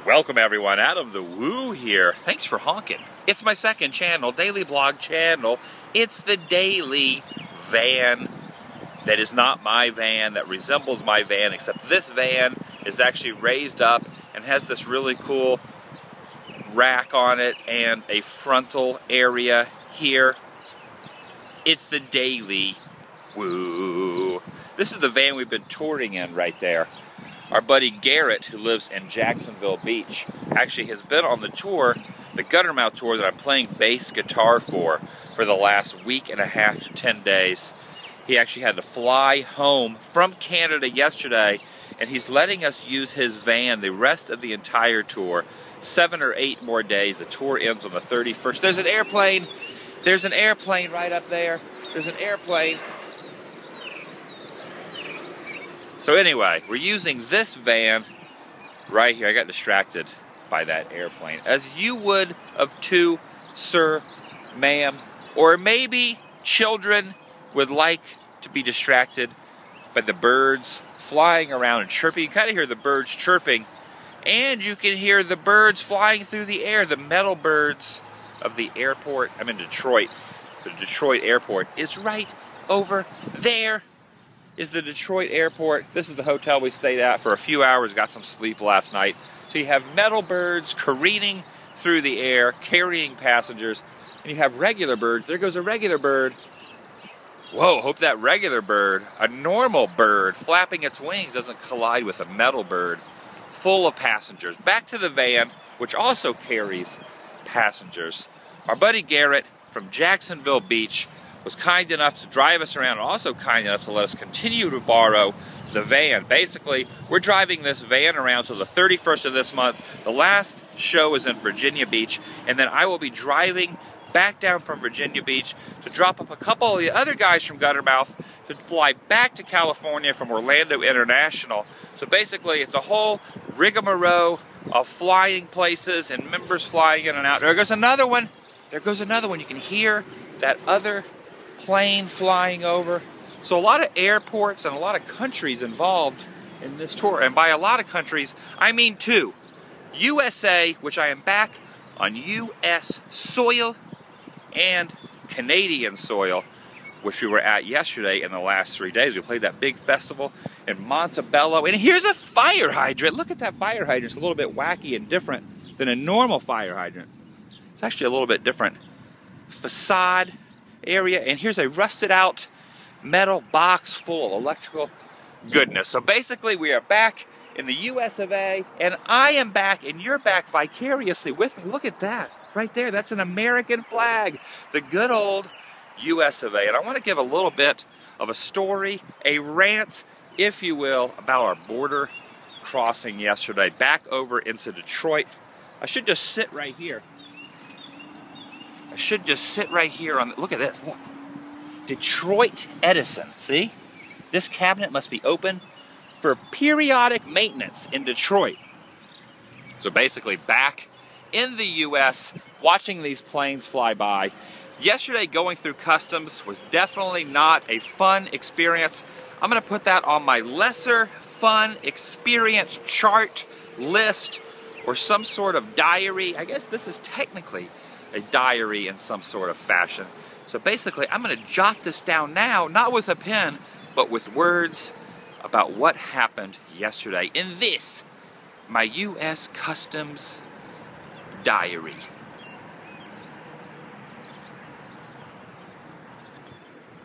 Welcome everyone, Adam the Woo here. Thanks for honking. It's my second channel, daily blog channel. It's the daily van that is not my van, that resembles my van, except this van is actually raised up and has this really cool rack on it and a frontal area here. It's the DailyWoo. This is the van we've been touring in right there. Our buddy Garrett, who lives in Jacksonville Beach, actually has been on the tour, the Guttermouth tour that I'm playing bass guitar for the last week and a half to 10 days. He actually had to fly home from Canada yesterday, and he's letting us use his van the rest of the entire tour. 7 or 8 more days. The tour ends on the 31st. There's an airplane. There's an airplane right up there. There's an airplane. So anyway, we're using this van right here. I got distracted by that airplane. As you would of too, sir, ma'am, or maybe children would like to be distracted by the birds flying around and chirping. You kind of hear the birds chirping, and you can hear the birds flying through the air. The metal birds of the airport. I'm in Detroit. The Detroit airport is right over there. Is the Detroit airport. This is the hotel we stayed at for a few hours, got some sleep last night. So you have metal birds careening through the air, carrying passengers, and you have regular birds. There goes a regular bird. Whoa, hope that regular bird, a normal bird, flapping its wings doesn't collide with a metal bird full of passengers. Back to the van, which also carries passengers. Our buddy Garrett from Jacksonville Beach was kind enough to drive us around, and also kind enough to let us continue to borrow the van. Basically, we're driving this van around till the 31st of this month. The last show is in Virginia Beach, and then I will be driving back down from Virginia Beach to drop up a couple of the other guys from Guttermouth to fly back to California from Orlando International. So basically, it's a whole rigmarole of flying places and members flying in and out. There goes another one. There goes another one. You can hear that other plane flying over. So a lot of airports and a lot of countries involved in this tour. And by a lot of countries, I mean 2. USA, which I am back on US soil, and Canadian soil, which we were at yesterday in the last 3 days. We played that big festival in Montebello. And here's a fire hydrant. Look at that fire hydrant. It's a little bit wacky and different than a normal fire hydrant. It's actually a little bit different facade area, and here's a rusted out metal box full of electrical goodness. So basically we are back in the US of A, and I am back and you're back vicariously with me. Look at that right there. That's an American flag, the good old US of A. And I want to give a little bit of a story, a rant, if you will, about our border crossing yesterday back over into Detroit. I should just sit right here. I should just sit right here on the, look at this, look. Detroit Edison, see? This cabinet must be open for periodic maintenance in Detroit. So basically back in the US, watching these planes fly by. Yesterday going through customs was definitely not a fun experience. I'm gonna put that on my lesser fun experience chart list or some sort of diary. I guess this is technically a diary in some sort of fashion. So basically, I'm going to jot this down now, not with a pen, but with words about what happened yesterday in this, my U.S. Customs diary.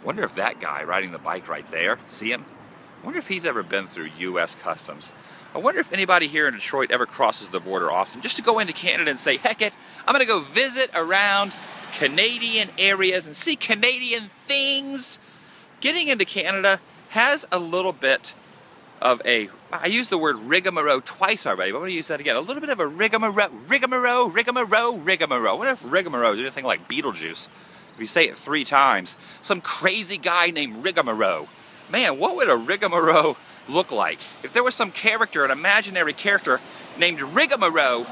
Wonder if that guy riding the bike right there, see him? Wonder if he's ever been through U.S. Customs. I wonder if anybody here in Detroit ever crosses the border often, just to go into Canada and say, heck it, I'm going to go visit around Canadian areas and see Canadian things. Getting into Canada has a little bit of a, I used the word rigmarole twice already, but I'm going to use that again. A little bit of a rigmarole. What if rigmarole is anything like Beetlejuice? If you say it 3 times, some crazy guy named Rigmarole. Man, what would a rigmarole look like? If there was some character, an imaginary character named Rigmarole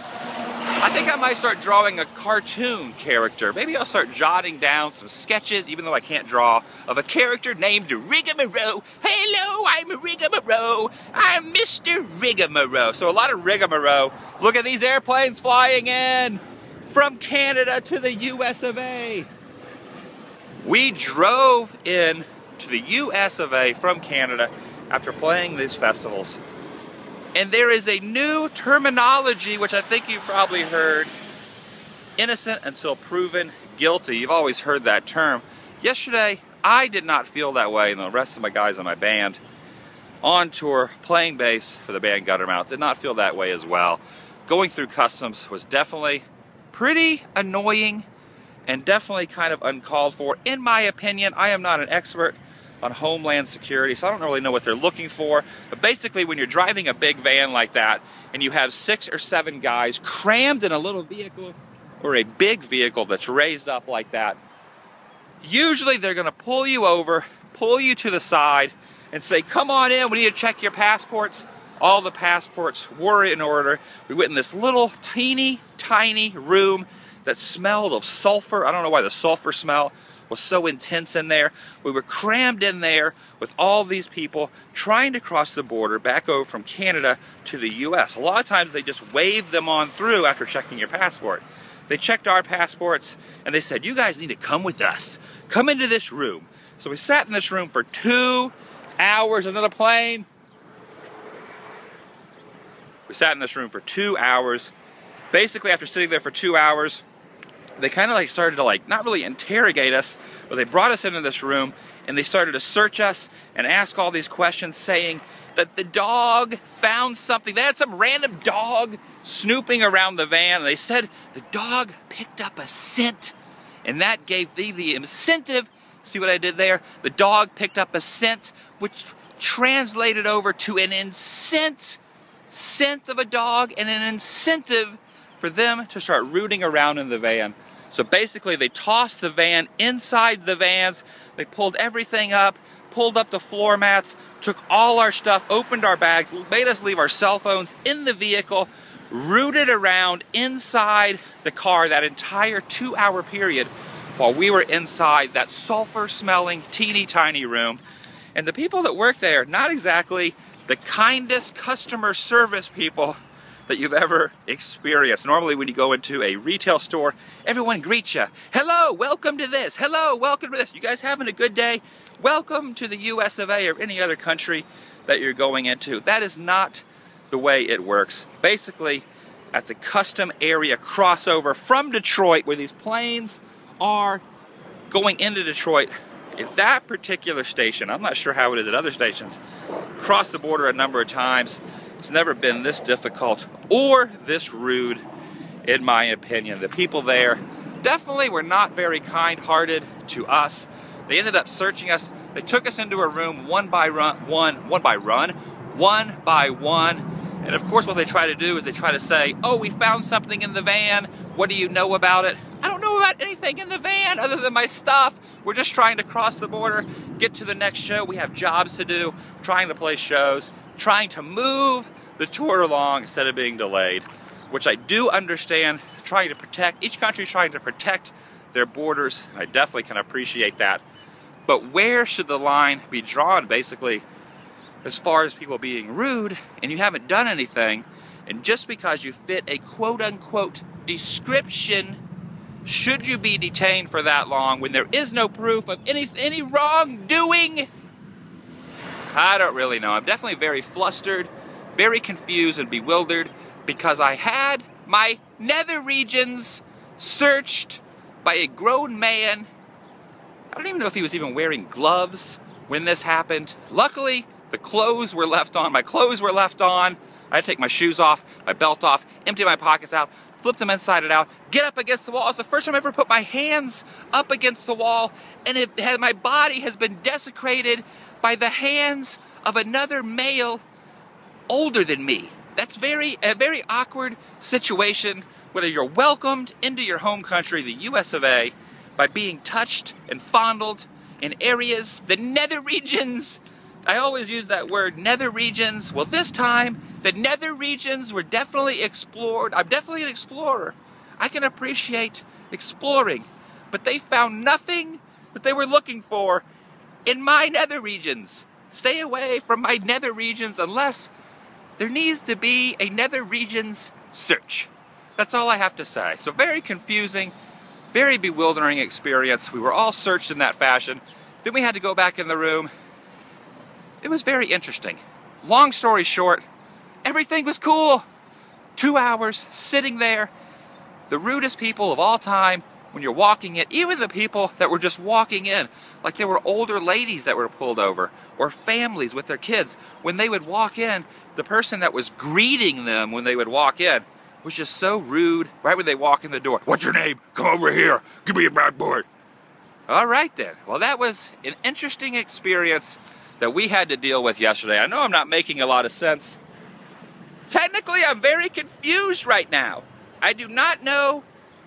I think I might start drawing a cartoon character. Maybe I'll start jotting down some sketches, even though I can't draw, of a character named Rigmarole. Hello, I'm Rigmarole. I'm Mr. Rigmarole. So a lot of rigmarole. Look at these airplanes flying in from Canada to the US of A. We drove in to the US of A from Canada after playing these festivals. And there is a new terminology, which I think you've probably heard, innocent until proven guilty. You've always heard that term. Yesterday, I did not feel that way, and the rest of my guys in my band on tour, playing bass for the band Guttermouth, did not feel that way as well. Going through customs was definitely pretty annoying and definitely kind of uncalled for. In my opinion, I am not an expert on Homeland Security, so I don't really know what they're looking for. But basically, when you're driving a big van like that, and you have 6 or 7 guys crammed in a little vehicle, or a big vehicle that's raised up like that, usually they're gonna pull you over, pull you to the side, and say, come on in, we need to check your passports. All the passports were in order. We went in this little teeny tiny room that smelled of sulfur. I don't know why the sulfur smell was so intense in there. We were crammed in there with all these people trying to cross the border back over from Canada to the US. A lot of times they just waved them on through after checking your passport. They checked our passports and they said, you guys need to come with us. Come into this room. So we sat in this room for 2 hours. Another plane. We sat in this room for 2 hours. Basically, after sitting there for 2 hours, they kind of like started to like, not really interrogate us, but they brought us into this room and they started to search us and ask all these questions, saying that the dog found something. They had some random dog snooping around the van, and they said the dog picked up a scent, and that gave the incentive. See what I did there? The dog picked up a scent, which translated over to an scent of a dog and an incentive for them to start rooting around in the van. So basically they tossed the van inside the vans, they pulled everything up, pulled up the floor mats, took all our stuff, opened our bags, made us leave our cell phones in the vehicle, rooted around inside the car that entire 2-hour period while we were inside that sulfur smelling teeny tiny room. And the people that work there, not exactly the kindest customer service people that you've ever experienced. Normally when you go into a retail store, everyone greets you. Hello, welcome to this. Hello, welcome to this. You guys having a good day? Welcome to the US of A or any other country that you're going into. That is not the way it works. Basically, at the custom area crossover from Detroit, where these planes are going into Detroit, at that particular station, I'm not sure how it is at other stations, crossed the border a number of times. It's never been this difficult or this rude, in my opinion. The people there definitely were not very kind-hearted to us. They ended up searching us. They took us into a room one by one. And of course what they try to do is they try to say, oh, we found something in the van. What do you know about it? I don't know about anything in the van other than my stuff. We're just trying to cross the border, get to the next show. We have jobs to do, trying to play shows, trying to move the tour along instead of being delayed, which I do understand, trying to protect, each country trying to protect their borders. I definitely can appreciate that. But where should the line be drawn, basically, as far as people being rude and you haven't done anything, and just because you fit a quote-unquote description, should you be detained for that long when there is no proof of any wrongdoing? I don't really know. I'm definitely very flustered, very confused and bewildered because I had my nether regions searched by a grown man. I don't even know if he was even wearing gloves when this happened. Luckily, the clothes were left on. My clothes were left on. I had to take my shoes off, my belt off, empty my pockets out, flip them inside and out, get up against the wall. It's the first time I ever put my hands up against the wall, and my body has been desecrated by the hands of another male older than me. That's a very awkward situation, whether you're welcomed into your home country, the US of A, by being touched and fondled in areas, the nether regions. I always use that word, nether regions. Well, this time, The nether regions were definitely explored. I'm definitely an explorer. I can appreciate exploring, but they found nothing that they were looking for in my nether regions. Stay away from my nether regions unless there needs to be a nether regions search. That's all I have to say. So very confusing, very bewildering experience. We were all searched in that fashion. Then we had to go back in the room. It was very interesting. Long story short, everything was cool. 2 hours sitting there. The rudest people of all time when you're walking in, even the people that were just walking in, like there were older ladies that were pulled over, or families with their kids. When they would walk in, the person that was greeting them when they would walk in was just so rude right when they walk in the door. What's your name? Come over here. Give me your backboard. All right then. Well, that was an interesting experience that we had to deal with yesterday. I know I'm not making a lot of sense. Technically, I'm very confused right now. I do not know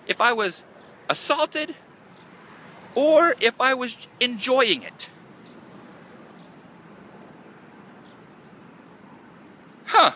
if I was assaulted or if I was enjoying it. Huh.